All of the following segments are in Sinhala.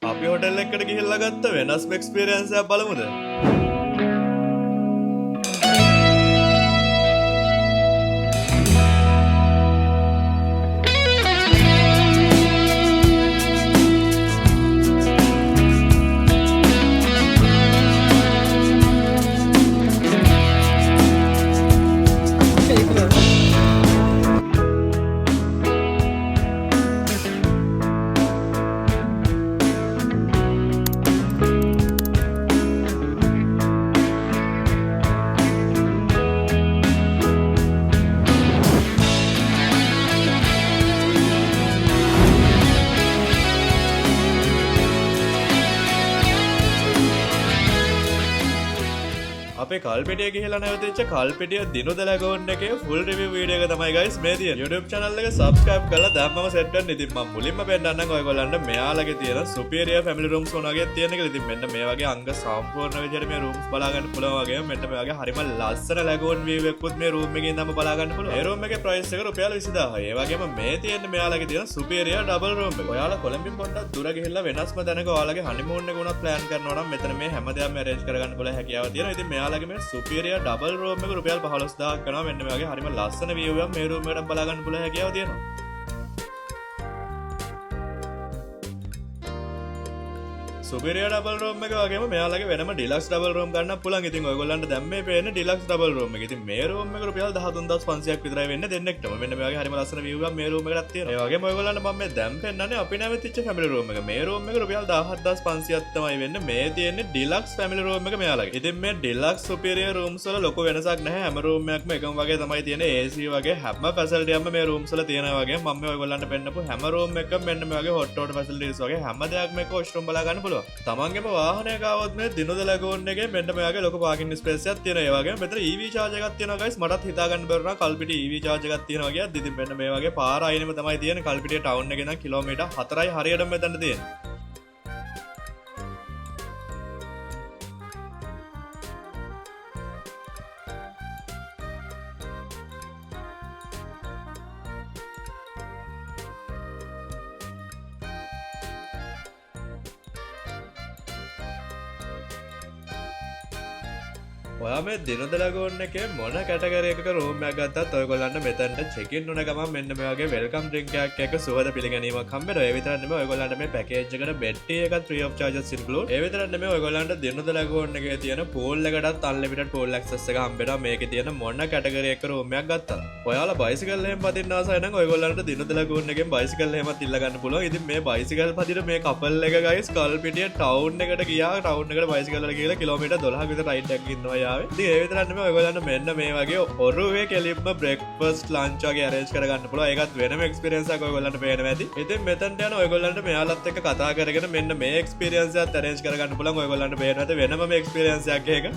අපි හොටෙල් එකකට ගිහිල්ලා ගත්ත වෙනස්ම එක්ස්පීරියන්ස් එකක් බලමුද? අපේ කල්පිටිය ගිහිල්ලා නැවතිච්ච කල්පිටිය දිනුද ලැගෝන් එකේ ෆුල් රිවිව් වීඩියෝ එක තමයි guys මේ තියෙන YouTube channel එක subscribe කරලා දැම්මම set වෙන්න. ඉතින් මම මුලින්ම පෙන්නන්නම් ඔයගොල්ලන්ට මෙයාලගේ තියෙන superior family rooms වගේ තියෙන එක. ඉතින් මෙන්න මේ වගේ අංග සම්පූර්ණ විදිහට මේ rooms බලා ගන්න පුළුවන් වගේ මෙන්න මේ වගේ හරිම ලස්සන ලැගෝන් view එකකුත් මේ room එකේ ඉඳන්ම බලා ගන්න පුළුවන්. මේ room එකේ price එක රුපියල් 20000යි. ඒ වගේම මේ තියෙන මෙයාලගේ තියෙන superior double room එක. ඔයාලා කොළඹින් පොඩ්ඩක් දුර ගිහිල්ලා වෙනස්ම තැනක ඔයාලගේ honeymoon එක උනත් plan කරනවා නම් මෙතන මේ හැමදේම arrange කරගන්න පුළුවන් හැකියාව තියෙනවා. ඉතින් මෙයාලගේ මේ superior double room එක රුපියල් 15000ක් කරනවා. මෙන්න මේ වගේ හරිම ලස්සන view එකක් මේ room එකට බලා ගන්න පුළුවන් හැකියාව තියෙනවා. superior double room එක වගේම මෙයාලගේ වෙනම deluxe double room ගන්න පුළුවන්. ඉතින් ඔයගොල්ලන්ට දැන් මේ පේන්නේ deluxe double room එක. ඉතින් මේ room එක රුපියල් 13500ක් විතරයි වෙන්නේ දෙන්නෙක්ටම. මෙන්න මේ වගේ හරිම ලස්සන view එකක් මේ room එකකට තියෙනවා. ඒ වගේම ඔයගොල්ලන්ට මම මේ දැන් පෙන්නන්නේ අපි නැවතිච්ච family room එක. මේ room එක රුපියල් 17500ක් තමයි වෙන්නේ. මේ තියෙන්නේ deluxe family room එක මෙයාලගේ. ඉතින් මේ deluxe superior rooms වල ලොකු වෙනසක් නැහැ. හැම room එකක්ම එකම වගේ තමයි තියෙන්නේ. AC වගේ හැම facility එකක්ම මේ rooms වල තියෙනවා වගේ. මම මේ ඔයගොල්ලන්ට පෙන්නපු හැම room එකකම මෙන්න මේ වගේ hot water facilities වගේ හැම දෙයක්ම එක washroom බලා ගන්න පුළුවන්. තමන්ගේම වාහනයක આવොත් මේ දිනුද ලැගෝන් එකේ මෙන්න මේ වගේ ලොකු පාකින් ස්පේස් එකක් තියෙනවා. ඒ වගේම මෙතන EV charge එකක් තියෙනවා guys. මටත් හිතා ගන්න බැරුණා කල්පිටි EV charge එකක් තියෙනවා කියලා. ඉතින් මෙන්න මේ වගේ පාර අයිනෙම තමයි තියෙන්නේ. කල්පිටිය ටවුන් එකේ නම් කිලෝමීටර් 4යි හරියටම මෙතන තියෙන්නේ. ඔයා මේ දිනුද ලැගෝන් එකේ මොන කැටගරි එකක රූම් එකක් ගත්තත් ඔයගොල්ලන්ට මෙතනට චෙක් ඉන් වුණ ගමන් මෙන්න මේ වගේ වෙල්කම් ඩ්‍රින්ක් එකක් එක්ක සුවද පිළිගැනීමක් හම්බෙනවා. ඒ විතරක් නෙමෙයි ඔයගොල්ලන්ට මේ පැකේජ් එකට බෙඩ් ටී එකත් free of charges include. ඒ විතරක් නෙමෙයි ඔයගොල්ලන්ට දිනුද ලැගෝන් එකේ තියෙන pool එකටත් unlimited pool access එක හම්බෙනවා. මේකේ තියෙන මොන කැටගරි එකක රූම් එකක් ගත්තත්. ඔයාලා බයිසිකල් එහෙම පදින්න ආසයි නම් ඔයගොල්ලන්ට දිනුද ලැගෝන් එකෙන් බයිසිකල් එහෙමත් ඉල්ල ගන්න පුළුවන්. ඉතින් මේ බයිසිකල් පදින මේ කපල් එක guys කල්පිටිය ටවුන් එකට ගියා. ටවුන් එකට බයිසිකල් වල ගිහලා කිලෝමීටර් 12ක විතර රයිඩ් එකක් ඉන්නවා යාවේ. ඉතින් ඒ විතරක් ඔයගොල්ලන්ට මෙන්න මේ වගේ ඔරුවේ කෙලින්ම බ්‍රෙක්ෆාස්ට් ලන්ච් වගේ arrange කරගන්න පුළුවන්. ඒකත් වෙනම experience එකක් ඔයගොල්ලන්ට පේනවා ඇති. ඉතින් මෙතනට යන ඔයගොල්ලන්ට මෙයාලත් එක්ක කතා කරගෙන මෙන්න මේ experience එකත් arrange කරගන්න පුළුවන්. ඔයගොල්ලන්ට පේනවා ඇති වෙනම මේ experience එකක් ඒක.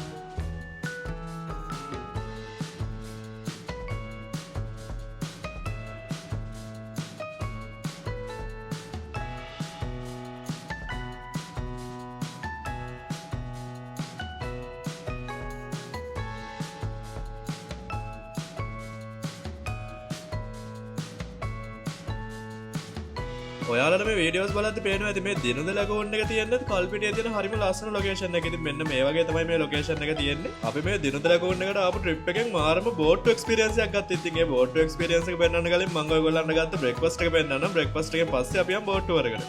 ඔයාලට මේ වීඩියෝස් බලද්දි පේනවා ඇති මේ දිනුද ලැගෝන් එක තියෙන්නේ කල්පිටියේ තියෙන හරිම ලස්සන ලොකේෂන් එක. ඉතින් මෙන්න මේ වගේ තමයි මේ ලොකේෂන් එක තියෙන්නේ. අපි මේ දිනුද ලැගෝන් එකට ආපු ට්‍රිප් එකෙන් මාරම බෝට් එක්ස්පීරියන්ස් එකක් ගත්තා. ඉතින් ඒ බෝට් එක්ස්පීරියන්ස් එක පෙන්නන්න කලින් මම ඔයගොල්ලන්ට ගත්ත බ්‍රෙක්ෆාස්ට් එක පෙන්නන්නම්. බ්‍රෙක්ෆාස්ට් එකෙන් පස්සේ අපි යමු බෝට් ටුවර් එකට.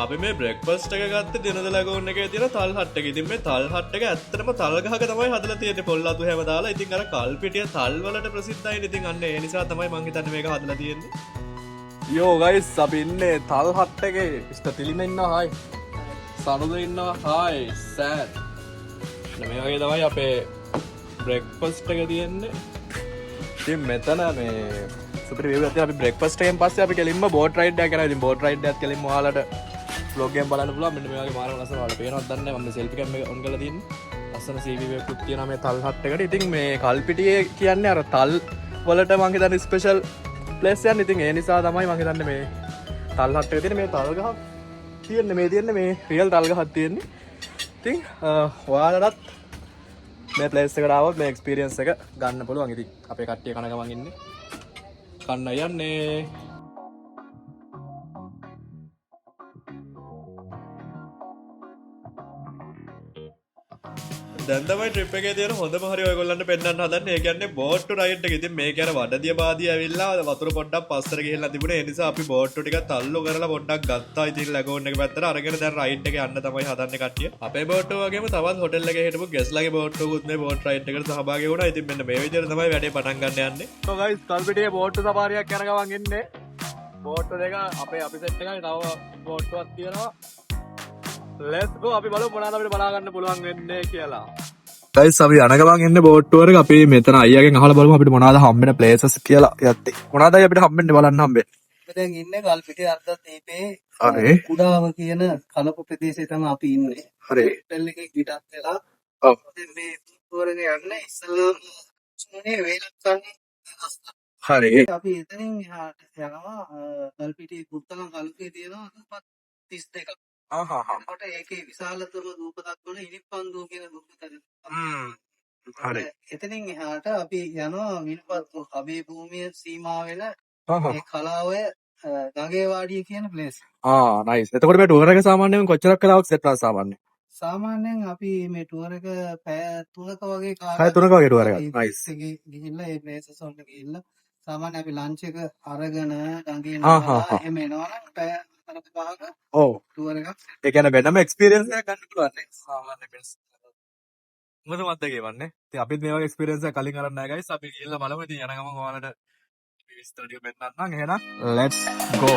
අපි මේ බ්‍රෙක්ෆාස්ට් එක ගත්තේ දිනුද ලැගෝන් එකේ තියෙන තල් හට් එක. ඉතින් මේ තල් හට් එක ඇත්තටම තල් ගහක තමයි හදලා තියෙන්නේ. පොල් අතු හැම දාලා. ඉතින් අර කල්පිටිය තල් වලට ප්‍රසිද්ධයිනේ. ඉතින් අන්න ඒ නිසා තමයි මං හිතන්නේ මේක හදලා තියෙන්නේ. යෝ ගයිස් අපි ඉන්නේ තල් හට් එකේ. ඉස්ත තිලින ඉන්නවා හායි. සනුද ඉන්නවා හායි. සෑර්. මේ වගේ තමයි අපේ බ්‍රෙක්ෆාස්ට් එක තියෙන්නේ. ඉතින් මෙතන මේ සුපිරි වේව් එකක් තියෙනවා. අපි බ්‍රෙක්ෆාස්ට් එකෙන් පස්සේ අපි කෙලින්ම බෝට් රයිඩ් එකක් කරනවා. ඉතින් බෝට් රයිඩ් එකත් කෙලින්ම ඔයාලට vlog එකෙන් බලන්න පුළුවන්. මෙන්න මේ වගේ මාරම ලස්සන ඔයාලට පේනවද දන්නේ නැහැ. මම සෙල්ෆි කැම් එක ඔන් කරලා තියෙන්නේ. ලස්සන CV එකක් තියෙනවා මේ තල් හට් එකට. ඉතින් මේ කල්පිටියේ කියන්නේ අර තල් වලට මම හිතන්නේ ස්පෙෂල් ප්ලේස් එකක්. ඉතින් ඒ නිසා තමයි මම හිතන්නේ මේ තල් හට් එකේ තියෙන මේ තල් ගහ තියෙන්නේ මේ තියෙන්නේ මේ රියල් තල් ගහක් තියෙන්නේ. ඉතින් ඔයාලටත් මේ ප්ලේස් එකට ආවොත් මේ එක්ස්පීරියන්ස් එක ගන්න පුළුවන්. ඉතින් අපේ කට්ටිය කන ගමන් ඉන්නේ. කන්න යන්නේ දැන් තමයි ට්‍රිප් එකේ තියෙන හොඳම හරි ඔයගොල්ලන්ට පෙන්වන්න හදන්නේ. ඒ කියන්නේ බෝට් රයිඩ් එක. ඉතින් මේක යන වඩදිය බාදිය ඇවිල්ලා වතුර පොඩ්ඩක් පස්සට ගිහිල්ලා තිබුණේ. ඒ නිසා අපි බෝට් ටික තල්ලු කරලා පොඩ්ඩක් ගත්තා. ඉතින් ලැගෝන් එක පැත්තට අරගෙන දැන් රයිඩ් එක යන්න තමයි හදන්නේ කට්ටිය. අපේ බෝට් වගේම තවත් හොටෙල් එකේ හිටපු ගෙස්ලාගේ බෝට් එකකුත් මේ බෝට් රයිඩ් එකට සහභාගී වුණා. ඉතින් මෙන්න මේ විදිහට තමයි වැඩේ පටන් ගන්න යන්නේ. So guys කල්පිටියේ බෝට් සෆාරියක් යන ගමන් ඉන්නේ. බෝට් දෙක අපේ අපි සෙට් එකයි තව බෝට් එකක් තියෙනවා. Let's go අපි බලමු මොනවද අපිට බලා ගන්න පුළුවන් වෙන්නේ කියලා. Guys අපි යන ගමන් ඉන්නේ බෝට් ටුවර් එක. අපි මෙතන අයියාගෙන් අහලා බලමු අපිට මොනවද හම්බෙන ප්ලේසස් කියලා යද්දි. මොනවද අපිට හම්බෙන්නේ බලන්න හම්බෙන්නේ. අපි දැන් ඉන්නේ ගල්පිටිය අර්ධද්වීපයේ හරි. කුඩාව කියන කලප ප්‍රදේශයේ තමයි අපි ඉන්නේ. හරි. හොටෙල් එකේ පිටත් වෙලා ඔව්. දැන් මේ ටුවර් එක යන්නේ ඉස්සෙල්ලාම සුනේ වේලක්කන්නේ. හරි. අපි එතනින් එහාට යනවා ගල්පිටිය කුත්තලම් කලුකේ තියෙනවා 32ක්. අපට ඒකේ විශාලතම රූපයක් වන ඉනිප්පන්දුව කියන රූපයක්. හරි. එතනින් එහාට අපි යනවා විනපත් අබේ භූමිය සීමා වෙන ඒ කලාවය ගඟේ වාඩිය කියන ප්ලේස්. නයිස්. එතකොට මේ ටුවර් එක සාමාන්‍යයෙන් කොච්චරක් කාලයක් සෙට් වෙනවා සාමාන්‍යයෙන්? සාමාන්‍යයෙන් අපි මේ ටුවර් එක පැය 3ක වගේ පැය 3ක වගේ ටුවර් එකක්. නයිස්. ගිහිල්ලා ඒ ප්ලේසස් වලට ගිහිල්ලා සාමාන්‍ය අපි ලන්ච් එක අරගෙන ගඟේ නමලා එහෙම එනවා නම් පැය 4ක ඔව්. ටුවර් එකක්. ඒ කියන්නේ වෙනම එක්ස්පීරියන්ස් එකක් ගන්න පුළුවන් නේ. සාමාන්‍ය බෙස්. මොකද මතක ගේවන්නේ. ඉතින් අපිත් මේ වගේ එක්ස්පීරියන්ස් එකක් කලින් අරන් නැහැ guys. අපි ගිහලා බලමු. ඉතින් යන ගමන් ඔයාලට විස්තර ටික පෙන්නන්නම්. එහෙනම් let's go.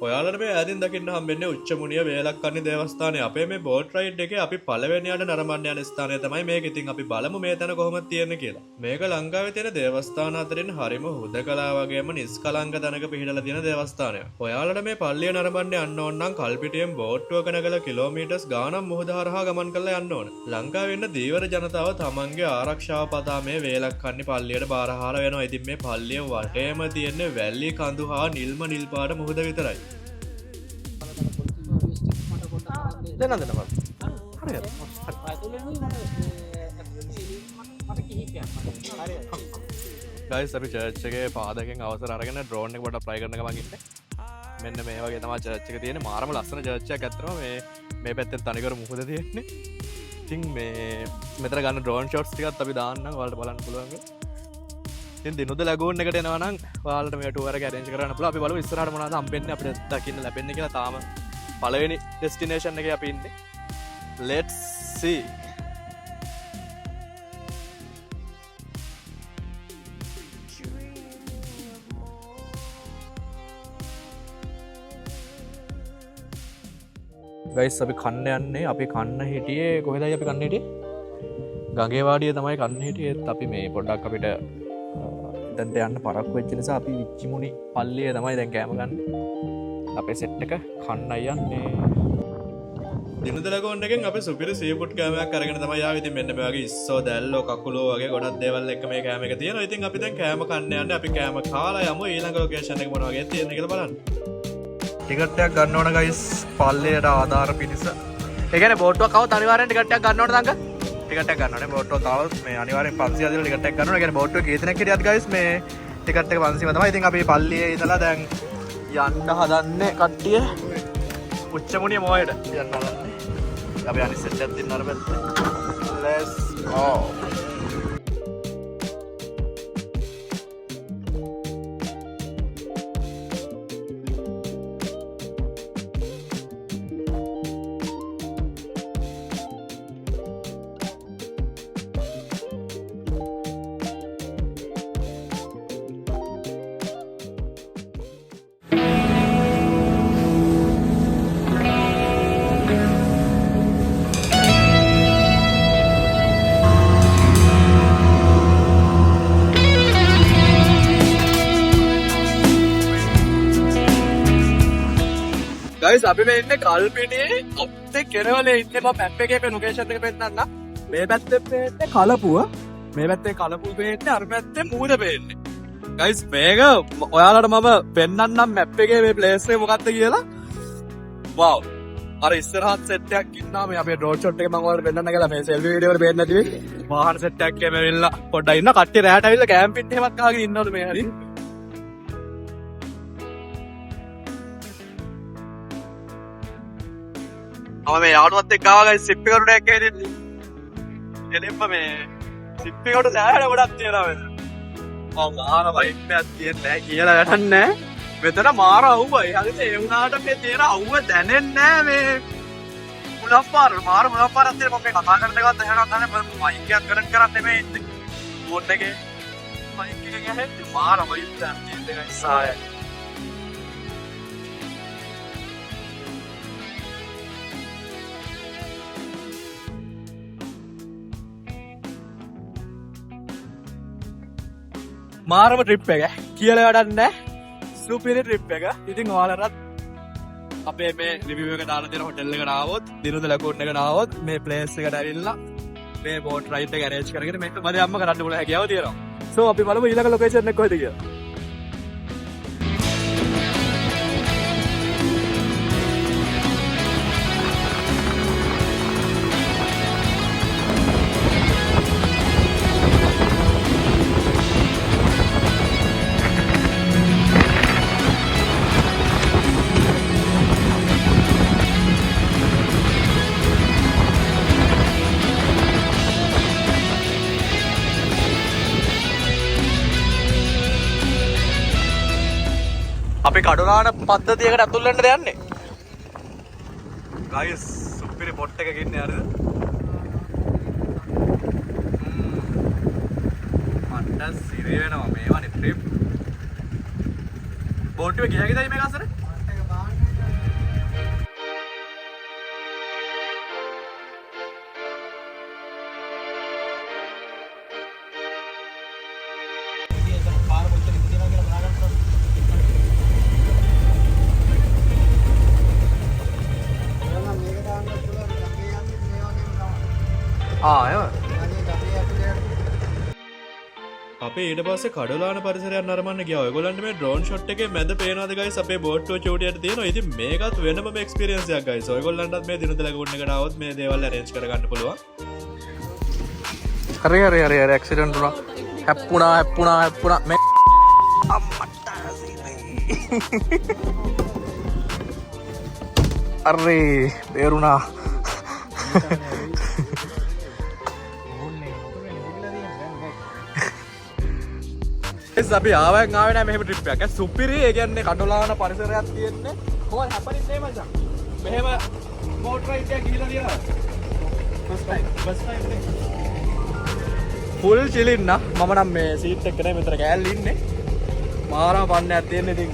ඔයාලට මේ ඈතින් දකින්න හම්බෙන්නේ උච්චමුණිය වේලක්කන්නි දේවස්ථානය. අපේ මේ බෝට් රයිඩ් එකේ අපි පළවෙනියට නරඹන්න යන ස්ථානය තමයි මේක. ඉතින් අපි බලමු මේ තැන කොහොමද තියෙන්නේ කියලා. මේක ලංකාවේ තියෙන දේවස්ථාන අතරින් හරිම හුදකලා වගේම නිස්කලංක තැනක පිහිටලා තියෙන දේවස්ථානය. ඔයාලට මේ පල්ලිය නරඹන්න යන්න ඕන නම් කල්පිටියෙන් බෝට්ටුවක නැගලා කිලෝමීටර්ස් ගාණක් මුහුද හරහා ගමන් කරලා යන්න ඕන. ලංකාවේ ඉන්න ධීවර ජනතාව තමන්ගේ ආරක්ෂාව පතා මේ වේලක්කන්නි පල්ලියට බාරහාර වෙනවා. ඉතින් මේ පල්ලිය වටේම තියෙන වැලි කඳු හා නිල්ම නිල් පාට මුහුද විතරයි. දෙන්නද නම හරි ගයිස් අපි චර්ච් එකේ පාදකින් අවසර අරගෙන ඩ්‍රෝන් එක පොඩ්ඩක් ෆ්ලයි කරන ගමන් ඉන්නේ. මෙන්න මේ වගේ තමයි චර්ච් එක තියෙන්නේ. මාරම ලස්සන චර්ච් එකක් ඇත්තටම. මේ පැත්තෙන් තනිකර මුහුද තියෙන්නේ. ඉතින් මේ මෙතන ගන්න ඩ්‍රෝන් ෂොට්ස් ටිකත් අපි දාන්නම් ඔයාලට බලන්න පුළුවන්. ඉතින් දිනුද ලැගූන් එකට එනවා නම් ඔයාලට මේ ටුවර් එක අරේන්ජ් කරන්න පුළුවන්. අපි බලමු ඉස්සරහට මොනවද හම්බෙන්නේ අපිට දකින්න ලැබෙන්නේ කියලා. තාම පළවෙනි ඩෙස්ටිනේෂන් එකේ අපි ඉන්නේ. Let's see. ගයිස් අපි කන්න යන්නේ. අපි කන්න හිටියේ කොහෙදයි අපි කන්න හිටියේ? ගඟේ වාඩිය තමයි කන්න හිටියේ. අපි මේ පොඩ්ඩක් අපිට එතනට යන්න පරක්කු වෙච්ච නිසා අපි විච්චිමුණි පල්ලියේ තමයි දැන් කෑම ගන්න. අපේ සෙට් එක කන්නයි යන්නේ. දිනුද ලැගෝන් එකෙන් අපි සුපිරි සීෆුඩ් කෑමක් අරගෙන තමයි ආවේ. ඉතින් මෙන්න මේ වගේ ඉස්සෝ දැල්ලෝ කකුලෝ වගේ ගොඩක් දේවල් එක්ක මේ කෑම එක තියෙනවා. ඉතින් අපි දැන් කෑම කන්න යන්නේ. අපි කෑම කාලා යමු ඊළඟ ලොකේෂන් එක මොන වගේ තියෙන්නේ කියලා බලන්න. ටිකට් එකක් ගන්න ඕන ගයිස් පල්ලියට ආධාර පිණිස. ඒ කියන්නේ බෝට්ටුවක් આવොත් අනිවාර්යෙන් ටිකට් එකක් ගන්න ඕන තංග. ටිකට් එකක් ගන්න ඕනේ. බෝට්ටුවක් આવොත් මේ අනිවාර්යෙන් 500 දීලා ටිකට් එකක් ගන්න ඕනේ. ඒ කියන්නේ බෝට්ටුවේ කී දෙනෙක් හිටියත් ගයිස් මේ ටිකට් එක 500ම තමයි. ඉතින් අපි පල්ලියේ ඉඳලා දැන් යන්න හදන්නේ කට්ටිය උච්චමුණිය මොයයට යන්න හදන්නේ. අපි අනිත් සෙට් එකක් දෙන්න අර පැත්තේ. Let's go. ගයිස් අපි මේ ඉන්නේ කල්පිටියේ ඔප් එක කෙරවලේ ඉන්නේ. මම මැප් එකේ මේ ලොකේෂන් එක පෙන්නන්න. මේ පැත්තේ පේන්නේ කලපුව. මේ පැත්තේ කලපුව පේන්නේ. අර පැත්තේ මූද පේන්නේ. ගයිස් මේක ඔයාලට මම පෙන්වන්නම් මැප් එකේ මේ ප්ලේස් එක මොකක්ද කියලා. වව්. අර ඉස්සරහත් සෙට් එකක් ඉන්නවා මේ අපේ ඩ්‍රෝන් ෂොට් එක මම ඔයාලට පෙන්නන්න කියලා මේ සෙල්ෆි වීඩියෝ වල පේන්නේ නැති වෙයි. වාහන සෙට් එකක් එමෙ වෙලා පොඩ්ඩක් ඉන්න කට්ටිය රැට ඇවිල්ලා කැම්පින් එහෙමත් ගහගෙන ඉන්නවලු මේ හරි. මම මේ යාළුවත් එක්ක ආවා ගයිස් සිප් එකට ඩැක් එකේ ඉන්නේ. එදෙම්ම මේ සිප් එකට සෑහෙන ගොඩක් තියෙනවා මේ. මම ආන වයිප් එකක් තියෙන්නේ නැහැ කියලා වැඩක් නැහැ. මෙතන මාර අවුවයි. හරිද? ඒ වුණාට මේ තියෙන අවුව දැනෙන්නේ නැහැ මේ. මුලප්පාර මාර මුලප්පාරක් තියෙන මම මේ කතා කරන එකත් එහෙනම් තමයි මයික් එකක් කනෙක්ට් කරන් නෙමෙයි ඉන්නේ. ෆෝන් එකේ මයික් එක ගහන්නේ මාර වයිප් එකක් තියෙන ගයිස් ආය. මාරම ට්‍රිප් එක කියලා වැඩක් නැහැ. සුපිරි ට්‍රිප් එක. ඉතින් ඔයාලටත් අපේ මේ රිවිව් එක දාලා තියෙන හොටෙල් එකට ආවොත්, දිනුද ලැගූන් එකට ආවොත් මේ ප්ලේස් එකට ඇවිල්ලා මේ බෝට් රයිඩ් එක arrange කරගෙන මේක මදියම්ම කරන්න පුළුවන් හැකියාව තියෙනවා. සෝ අපි බලමු ඊළඟ ලොකේෂන් එක කොහෙද කියලා. අපි කඩුලාන පද්ධතියකට ඇතුල් වෙන්නද යන්නේ. ගයිස් සුපිරි බොට් එකක ඉන්නේ හරිද? මට සිරි වෙනවා මේවනේ ට්‍රිප්. බෝට් එක ගියා ගියද මේක අසර? අපේ ඊට පස්සේ කඩලාන පරිසරයක් නරඹන්න ගියා. ඔයගොල්ලන්ට මේ ඩ්‍රෝන් ෂොට් එකේ මැද පේනවාද ගයිස්? අපේ බෝට් එක චූටියට තියෙනවා. ඉතින් මේකත් වෙනම එක්ස්පීරියන්ස් එකක් ගයිස්. ඔයගොල්ලන්ටත් මේ දිනුද ලැගුන් එකට ආවොත් මේ දේවල් arrange කරගන්න පුළුවන්. හරි ඇක්සිඩන්ට් වුණා. හැප්පුණා මේ අම්මට අරේ බේරුණා. අපි ආවෙන් ආවේ නැහැ මෙහෙම ට්‍රිප් එකක්. සුපිරි. ඒ කියන්නේ කඩොලාන පරිසරයක් තියෙන්නේ. කොහොමද හැපරින්නේ මචං? මෙහෙම බෝට් රයිඩ් එකක් ගිහිලා තියෙනවා. බස් ටයිම් නේ. ෆුල් චිලින් නා. මම නම් මේ සීට් එකේ නේ මෙතන ගෑල්ලි ඉන්නේ. මාරම පන්නයක් තියෙන්නේ ඉතින්.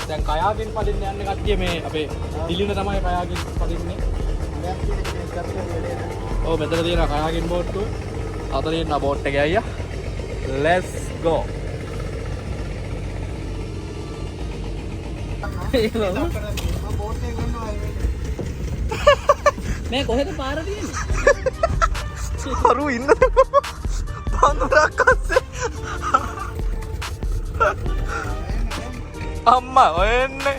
දැන් කයාකින් පදින්න යන්නේ කට්ටිය මේ අපේ දිලින තමයි කයාකින් පදින්නේ. ඔව් මෙතන තියෙන කයාකින් බෝට්ටුව. අතන ඉන්න බෝට් එකේ අයියා. Let's go. මේ කොහෙද පාර තියෙන්නේ? කරු ඉන්න පඳුරක් අස්සේ. අම්මා ඔය එන්නේ.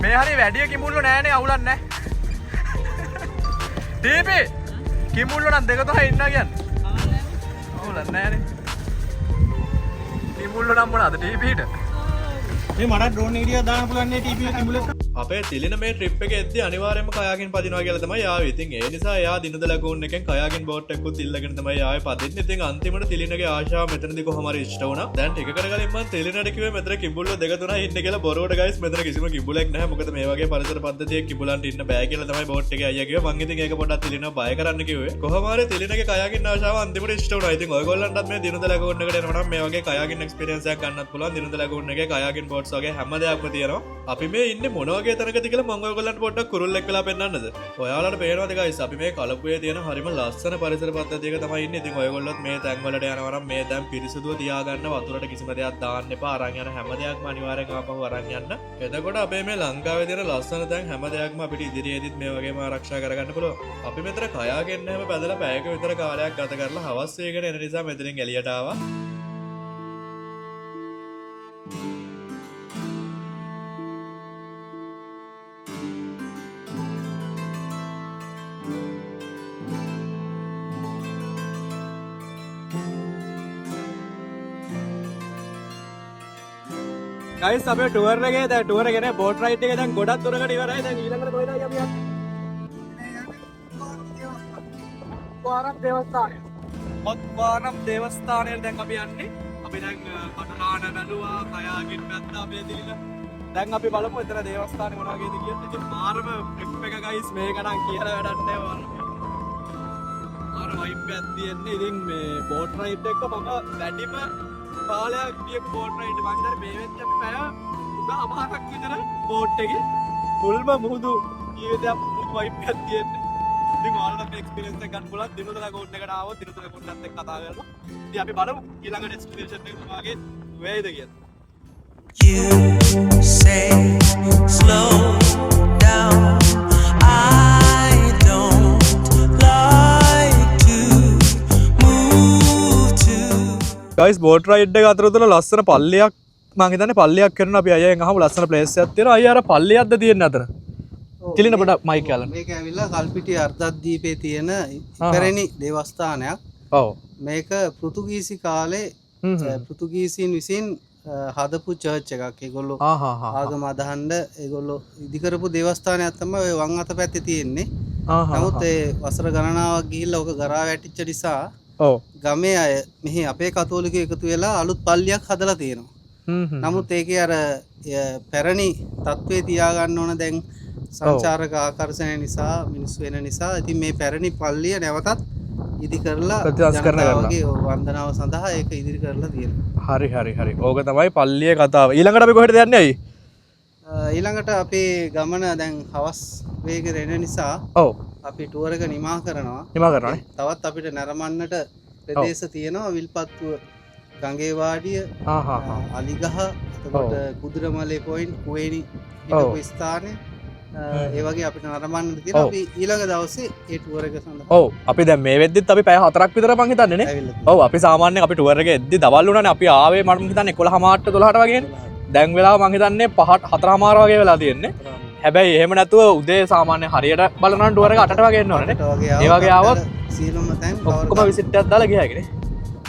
මේ හරි වැඩි කිමුල්ලු නෑනේ අවුලක් නෑ. ටීපී කිමුල්ලු නම් දෙක තුනයි ඉන්නවා කියන්නේ. අවුලක් නෑනේ. කිමුල්ලු නම් මොනවාද ටීපීට? මේ මට ඩ්‍රෝන් වීඩියෝ දාන්න පුළුවන් නේ ටීපී කිමුලක. අපේ තිලින මේ ට්‍රිප් එක එද්දි අනිවාර්යයෙන්ම කයාකින් පදිනවා කියලා තමයි ආවේ. ඉතින් ඒ නිසා එයා දිනුද ලැගූන් එකෙන් කයාකින් බෝට් එකකුත් ඉල්ලගෙන තමයි ආවේ පදින්නේ. ඉතින් අන්තිමට තිලිනගේ ආශාව මෙතනදී කොහොම හරි ඉෂ්ට වුණා. දැන් ටික කරගලින් මම තිලිනට කිව්වේ මෙතන කිඹුල්ලෝ දෙක තුනයි ඉන්නේ කියලා. බොරුවට ගයිස් මෙතන කිසිම කිඹුලෙක් නැහැ. මොකද මේ වගේ පරිසර පද්ධතියක කිඹුලන්ට ඉන්න බෑ කියලා තමයි බෝට් එකේ අයියා කිව්වේ. මං ඉතින් ඒක පොඩ්ඩක් තිලිනව බය කරන්න කිව්වේ. කොහොම හරි තිලිනගේ කයාකින් ආශාව අන්තිමට ඉෂ්ට වුණා. ඉතින් ඔයගොල්ලන්ටත් මේ දිනුද ලැගූන් එකට එනවා නම් මේ වගේ කයාකින් එක්ස්පීරියන්ස් එකක් ගන්නත් පුළුවන්. දිනුද ලැගූන් එකේ කයාකින් බෝට්ස් වගේ හැම දෙයක්ම තියෙනවා. අපි මේ ඉන්නේ මොන වගේ වගේ තැනකදී කියලා මම ඔයගොල්ලන්ට පොඩ්ඩක් කුරුල්ලෙක් වෙලා පෙන්නන්නද? ඔයාලට පේනවද guys අපි මේ කලපුවේ තියෙන හරිම ලස්සන පරිසර පද්ධතියක තමයි ඉන්නේ. ඉතින් ඔයගොල්ලොත් මේ තැන් වලට යනවා නම් මේ තැන් පිරිසිදුව තියාගන්න වතුරට කිසිම දෙයක් දාන්න එපා. අරන් යන හැම දෙයක්ම අනිවාර්යෙන් ආපහු අරන් යන්න. එතකොට අපේ මේ ලංකාවේ තියෙන ලස්සන තැන් හැම දෙයක්ම අපිට ඉදිරියේදීත් මේ වගේම ආරක්ෂා කරගන්න පුළුවන්. අපි මෙතන කයාගෙන හැම පැදලා පැයක විතර කාලයක් ගත කරලා හවස් වේගෙන එන නිසා මෙතනින් එළියට ආවා. ගයිස් අපේ ටුවර් එකේ දැන් ටුවර් එකේ නේ බෝට් රයිඩ් එකේ දැන් ගොඩක් දුරකට ඉවරයි. දැන් ඊළඟට කොහෙද අපි යන්නේ? ඔත්වාරම් දේවස්ථානය. ඔත්වාරම් දේවස්ථානයට දැන් අපි යන්නේ. අපි දැන් කටුනාන බැලුවා, කයාගින් පැත්ත අපේ දිලිලා. දැන් අපි බලමු එතන දේවස්ථානේ මොන වගේද කියලා. ඉතින් මාරම ට්‍රිප් එක ගයිස් මේක නම් කියලා වැඩක් නැහැ. මාර වයිබ් එකක් තියෙන්නේ. ඉතින් මේ බෝට් රයිඩ් එක මම වැඩිම කාලයක් ගිය බෝට් රයිඩ් මම ඉතින් මේ වෙච්ච පැය උදා අමාරක් විතර බෝට් එකේ මුල්ම මුහුදු ජීවිතයක් වයිබ් එකක් තියෙන්නේ. ඉතින් ඔයාලට මේ එක්ස්පීරියන්ස් එක ගන්න පුළුවන් දිනුතල කෝට් එකට ආවොත් දිනුතල කෝට්ටත් එක්ක කතා කරලා. ඉතින් අපි බලමු ඊළඟ ඩෙස්ටිනේෂන් එක මොනවාගේ වේද කියලා. You say slow down. I don't like to move to. Guys boat ride එක අතරතුර ලස්සන පල්ලියක් මම හිතන්නේ පල්ලියක් කරන අපි අයයෙන් අහමු ලස්සන ප්ලේස් එකක් තියෙනවා. අයියා අර පල්ලියක්ද තියෙන්නේ අතර? තිලින පොඩක් මයික් ගාලා. මේක ඇවිල්ලා කල්පිටිය අර්ධද්වීපයේ තියෙන ඉපැරණි දේවස්ථානයක්. ඔව්. මේක පෘතුගීසි කාලේ පෘතුගීසීන් විසින් හදපු චර්ච් එකක්. ඒගොල්ලෝ ආගම අදහන්න ඒගොල්ලෝ ඉදිකරපු දේවස්ථානයක් තමයි ඔය වම් අත පැත්තේ තියෙන්නේ. නමුත් ඒ වසර ගණනාවක් ගිහිල්ලා ඔක ගරා වැටිච්ච නිසා ඔව් ගමේ අය මෙහි අපේ කතෝලිකයෝ එකතු වෙලා අලුත් පල්ලියක් හදලා තියෙනවා. නමුත් ඒකේ අර පැරණි තත්ත්වයේ තියාගන්න ඕන දැන් සංචාරක ආකර්ෂණය නිසා මිනිස්සු වෙන නිසා ඉතින් මේ පැරණි පල්ලිය නැවතත් ඉදි කරලා ජනතාවගේ වන්දනාව සඳහා ඒක ඉදිරි කරලා තියෙනවා. හරි හරි හරි. ඕක තමයි පල්ලියේ කතාව. ඊළඟට අපි කොහෙටද යන්නේ අයි? ඊළඟට අපේ ගමන දැන් හවස් වේගෙ එන නිසා ඔව් අපි ටුවර් එක නිමා කරනවා. නිමා කරනවානේ. තවත් අපිට නරඹන්නට ප්‍රදේශ තියෙනවා විල්පත්තුව ගඟේ වාඩිය අලිගහ එතකොට කුදුරමලේ පොයින්ට් කුවේණි හිටපු ස්ථානය ඒ වගේ අපිට නරඹන්න තියෙනවා. අපි ඊළඟ දවසේ ඒ ටුවර් එක සඳහා ඔව් අපි දැන් මේ වෙද්දිත් අපි පැය 4ක් විතර මං හිතන්නේ නේ. ඔව් අපි සාමාන්‍යයෙන් අපි ටුවර් එකේ එද්දි දවල් වුණානේ අපි ආවේ මම හිතන්නේ 11:00ට 12ට වගේනේ. දැන් වෙලාව මං හිතන්නේ 4:00 වගේ වෙලා තියෙන්නේ. හැබැයි එහෙම නැතුව උදේ සාමාන්‍ය හරියට බලනවා ටුවර් එක 8ට වගේ එන්න ඕනේ නේ. ඒ වගේ ආවොත් සීලම තැන් ඔක්කොම විසිට් එකක් දාලා ගියා ඒකනේ.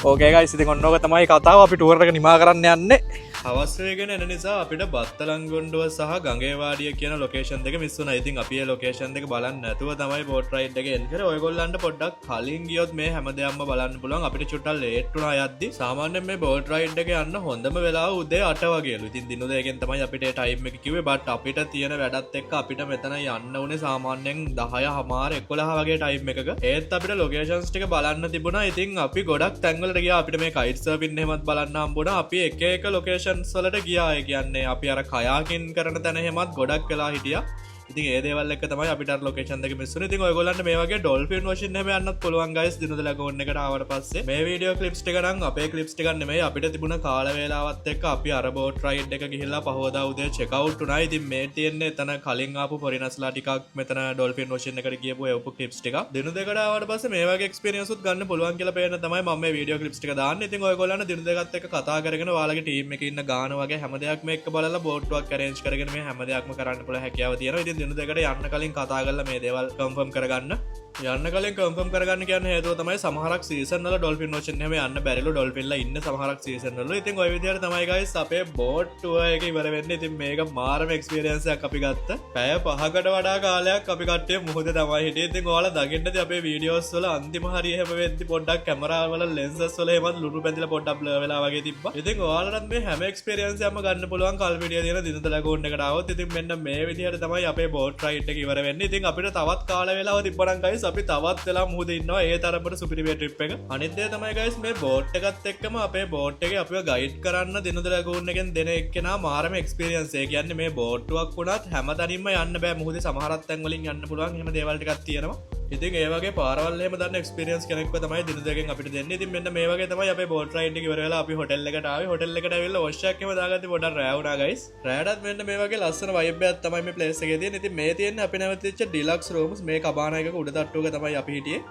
ඕකේ ගයිස් ඉතින් ඔන්න ඕක තමයි කතාව. අපි ටුවර් එක නිමා කරන්න යන්නේ. හවස් වේගෙන එන නිසා අපිට බත්තලංගොන්ඩුව සහ ගඟේවාඩිය කියන ලොකේෂන් දෙක මිස් වුණා. ඉතින් අපි ඒ ලොකේෂන් දෙක බලන්න නැතුව තමයි බෝට් රයිඩ් එක එන්න කරේ. ඔයගොල්ලන්ට පොඩ්ඩක් කලින් ගියොත් මේ හැමදේම බලන්න පුළුවන්. අපිට චුට්ටක් ලේට් වුණා යද්දි. සාමාන්‍යයෙන් මේ බෝට් රයිඩ් එක යන්න හොඳම වෙලාව උදේ 8 වගේලු. ඉතින් දින දෙකෙන් තමයි අපිට ඒ ටයිම් එක කිව්වේ. බට් අපිට තියෙන වැඩත් එක්ක අපිට මෙතන යන්න උනේ සාමාන්‍යයෙන් 10:00 11 වගේ ටයිම් එකක. ඒත් අපිට ලොකේෂන්ස් ටික බලන්න තිබුණා. ඉතින් අපි ගොඩක් තැන්වලට ගියා. අපිට මේ කයිට් සර්ෆින් එහෙමත් බලන්න හම්බුණා. අපි එක එක ලොකේෂන්ස් වලට ගියා. ඒ කියන්නේ අපි අර කයාකින් කරන තැන එහෙමත් ගොඩක් වෙලා හිටියා. ඉතින් ඒ දේවල් එක්ක තමයි අපිට අර ලොකේෂන් දෙක මිස් වුනේ. ඉතින් ඔයගොල්ලන්ට මේ වගේ ඩොල්ෆින් වොෂින් එහෙම යන්නත් පුළුවන් guys. දිනුදලා ගෝන් එකට ආවට පස්සේ මේ වීඩියෝ ක්ලිප්ස් ටික නම් අපේ ක්ලිප්ස් ටිකක් නෙමෙයි. අපිට තිබුණ කාල වේලාවත් එක්ක අපි අර බෝට් රයිඩ් එක ගිහිල්ලා පහවදා උදේ චෙක් අවුට් වුණා. ඉතින් මේ තියෙන්නේ එතන කලින් ආපු ෆොරිනර්ස්ලා ටිකක් මෙතන ඩොල්ෆින් වොෂින් එකට ගියපු ඒ උප ක්ලිප්ස් ටික. දිනු දෙකට ආවට පස්සේ මේ වගේ එක්ස්පීරියන්ස් උත් ගන්න පුළුවන් කියලා පේන තමයි මම මේ වීඩියෝ ක්ලිප්ස් ටික දාන්නේ. ඉතින් ඔයගොල්ලන්ට දිනු දෙකත් එක්ක කතා කරගෙන ඔයාලගේ ටීම් එකේ ඉන්න ගාන වගේ හැම දෙයක්ම එක්ක බලලා බෝට්ටුවක් අරේන්ජ් කරගෙන මේ හැම දෙයක්ම කරන්න පුළුවන් හැකියාව තියෙනවා. ඉතින් දිනු දෙකට යන්න කලින් කතා කරලා මේ දේවල් කන්ෆර්ම් කරගන්න. යන්න කලින් කන්ෆර්ම් කරගන්න කියන්නේ හේතුව තමයි සමහරක් සීසන් වල ඩොල්ෆින් වොච් එහෙම යන්න බැරිලු ඩොල්ෆින්ලා ඉන්න සමහරක් සීසන් වල. ඉතින් ওই විදිහට තමයි guys අපේ බෝට් ටුවර් එක ඉවර වෙන්නේ. ඉතින් මේක මාරම එක්ස්පීරියන්ස් එකක් අපි ගත්තා. පැය 5කට වඩා කාලයක් අපි කට්ටිය මුහුදේ තමයි හිටියේ. ඉතින් ඔයාලා දකින්නදී අපේ වීඩියෝස් වල අන්තිම හරිය එහෙම වෙද්දි පොඩ්ඩක් කැමරා වල ලෙන්සස් වල එහෙමත් ලුණු බැඳිලා පොඩ්ඩක් බ්ලර් වෙලා වගේ තිබ්බා. ඉතින් ඔයාලටත් මේ හැම එක්ස්පීරියන්ස් එකක්ම ගන්න පුළුවන් කල් වීඩියෝ තියෙන දිනදලා ගෝන් එකට ආවොත්. ඉතින් මෙන්න මේ විදිහට තමයි අපේ බෝට් රයිඩ් එක ඉවර වෙන්නේ. ඉතින් අපිට තවත් කාල වේලාව තිබ්බනම් guys ගයිස් අපි තවත් වෙලා මුහුද ඉන්නවා ඒ තරමට සුපිරි ට්‍රිප් එක. අනිත් දේ තමයි ගයිස් මේ බෝට් එකත් එක්කම අපේ බෝට් එකේ අපිව ගයිඩ් කරන්න දිනුද ලැගූන් එකෙන් දෙන එක්කෙනා මාරම එක්ස්පීරියන්ස්. ඒ කියන්නේ මේ බෝට්ටුවක් වුණත් හැමතැනින්ම යන්න බෑ මුහුදේ සමහරක් තැන් වලින් යන්න පුළුවන් එහෙම දේවල් ටිකක් තියෙනවා. ඉතින් ඒ වගේ පාරවල් එහෙම දන්න එක්ස්පීරියන්ස් කෙනෙක්ව තමයි දිනුදගෙන් අපිට දෙන්නේ. ඉතින් මෙන්න මේ වගේ තමයි අපේ බෝට් රයිඩ් එක ඉවර වෙලා අපි හොටෙල් එකට ආවේ. හොටෙල් එකට ඇවිල්ලා වොෂ් එකක් එහෙම දාගත්තේ පොඩක් රෑ වුණා ගයිස්. රෑටත් මෙන්න මේ වගේ ලස්සන වයිබ් එකක් තමයි මේ ප්ලේස් එකේ තියෙන්නේ. ඉතින් මේ තියෙන්නේ අපි නැවතිච්ච ඩිලක්ස් රූම්ස්. මේ කබානා එකක උඩ තට්ටුවක තමයි අපි හිටියේ.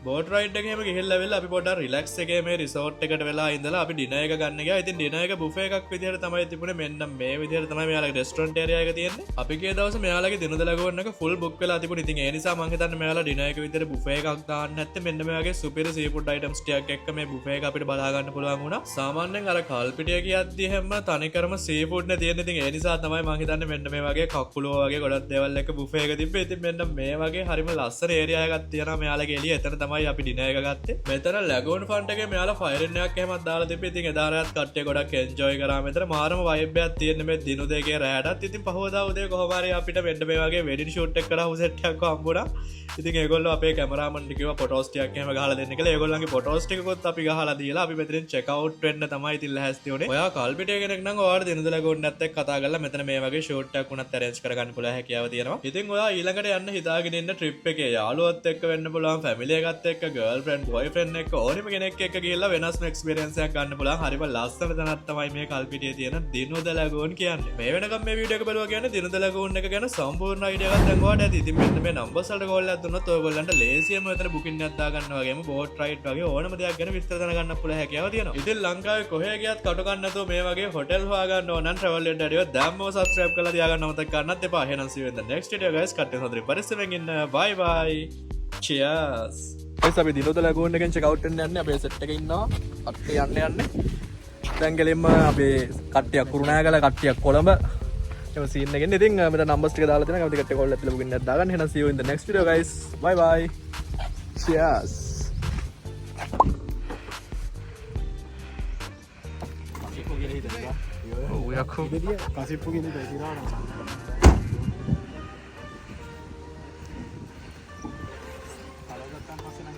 බෝට් රයිඩ් එකේම ගිහිල්ලා වෙලා අපි පොඩ්ඩක් රිලැක්ස් එකේ මේ රිසෝට් එකට වෙලා ඉඳලා අපි ඩිනර් එක ගන්න ගියා. ඉතින් ඩිනර් එක බුෆේ එකක් විදිහට තමයි තිබුණේ. මෙන්න මේ විදිහට තමයි මෙයාලගේ රෙස්ටොරන්ට් ඒරියා එක තියෙන්නේ. අපි ගිය දවසේ මෙයාලගේ දිනුද ලැබුණ එක ෆුල් බුක් වෙලා තිබුණේ. ඉතින් ඒ නිසා මම හිතන්නේ මෙයාලා ඩිනර් එක විදිහට බුෆේ එකක් දාන්න නැත්නම් මෙන්න මේ වගේ සුපිරි සී ෆුඩ් අයිටම්ස් ටිකක් එක්ක මේ බුෆේ එක අපිට බලා ගන්න පුළුවන් වුණා. සාමාන්‍යයෙන් අර කල්පිටිය කියද්දි හැම තනිකරම සී ෆුඩ් නේ තියෙන්නේ. ඉතින් ඒ නිසා තමයි මම හිතන්නේ මෙන්න මේ වගේ කකුලෝ වගේ ගොඩක් දේවල් එක්ක බුෆේ එක තිබ්බේ. ඉතින් මෙන්න මේ වගේ හරිම ලස්සන ඒරියා එකක් තියෙනවා මෙයාලගේ එළිය. එතන තමයි අපි ඩිනර් එක ගත්තේ. මෙතන ලැගෝන් ෆන්ට් එකේ මෙයාලා ෆයරින් එකක් එහෙමත් දාලා තිබ්බේ. ඉතින් එදා රාත් කට්ටිය ගොඩක් එන්ජොයි කරා. මෙතන මාරම වයිබ් එකක් තියෙන මේ දිනු දෙකේ රැයටත්. ඉතින් පහවදා උදේ කොහොම හරි අපිට මෙන්න මේ වගේ වෙඩින් ෂූට් එකක් කරා සෙට් එකක් හම්බුණා. ඉතින් ඒගොල්ලෝ අපේ කැමරාමන්ට කිව්වා ෆොටෝස් ටිකක් එහෙම ගහලා දෙන්න කියලා. ඒගොල්ලන්ගේ ෆොටෝස් ටිකකුත් අපි ගහලා දීලා අපි මෙතනින් චෙක් අවුට් වෙන්න තමයි ඉතින් ලෑස්ති වුණේ. ඔයා කල්පිටිය කෙනෙක් නම් ඔයාට දිනුද ලැගෝන්නත් එක්ක කතා කරලා මෙතන මේ වගේ ෂූට් එකක් උනත් අරේන්ජ් කරගන්න පුළුවන් හැකියාව තියෙනවා. ඉතින් ඔයා ඊළඟට යන්න හිතාගෙන ඉන්න ට්‍රිප් එකේ යාළුවොත් එක්ක වෙන්න පුළුවන්, ෆැමිලි එකත් එක්ක, ගර්ල්ෆ්‍රෙන්ඩ්, බොයිෆ්‍රෙන්ඩ් එක්ක ඕනෙම කෙනෙක් එක්ක ගිහිල්ලා වෙනස්ම එක්ස්පීරියන්ස් එකක් ගන්න පුළුවන්. හරිම ලස්සන තැනක් තමයි මේ කල්පිටියේ තියෙන දිනුද ලැගෝන් කියන්නේ. මේ වෙනකම් මේ වීඩියෝ එක බලුවා කියන්නේ දිනුද ලැගෝන් එක ගැන සම්පූර්ණ අයිඩියා එකක් දැන් ඔයාලට ඇති. ඉතින් මෙන්න මේ නම්බර්ස් වලට කෝල් එකක් දුන්නොත් ඔයගොල්ලන්ට ලේසියෙන්ම මෙතන බුකින් එකක් දාගන්න වගේම බෝට් රයිඩ් වගේ ඕනම දෙයක් ගැන විස්තර දැනගන්න පුළුවන් හැකියාව තියෙනවා. ඉතින් ලංකාවේ කොහේ ගියත් කටු ගන්න නැතුව මේ වගේ හොටෙල් හොයාගන්න ඕන නම් travel and daddy දැම්මම subscribe කරලා තියාගන්න අමතක කරන්නත් එපා. එහෙනම් see you in the next video guys. කට්ටිය හොඳට පරිස්සමෙන් ඉන්න. bye bye. cheers. guys අපි දිනුද ලැගෝන් එකෙන් චෙක් අවුට් වෙන්න යන්නේ. අපේ සෙට් එකේ ඉන්නවා. කට්ටිය යන්නේ. දැන් ගෙලින්ම අපේ කට්ටියක් කුරුණෑගල, කට්ටියක් කොළඹ එම සීන් එකෙන්. ඉතින් මෙතන නම්බර්ස් ටික දාලා තියෙනවා. කැමති කට්ටිය කෝල් එකක් බුකින් එකක් දාගන්න. එහෙනම් see you in the next video guys. bye bye. cheers. කසිප්පු ගෙන ඉතිරාන අලගත්තන් පස්සේ නම්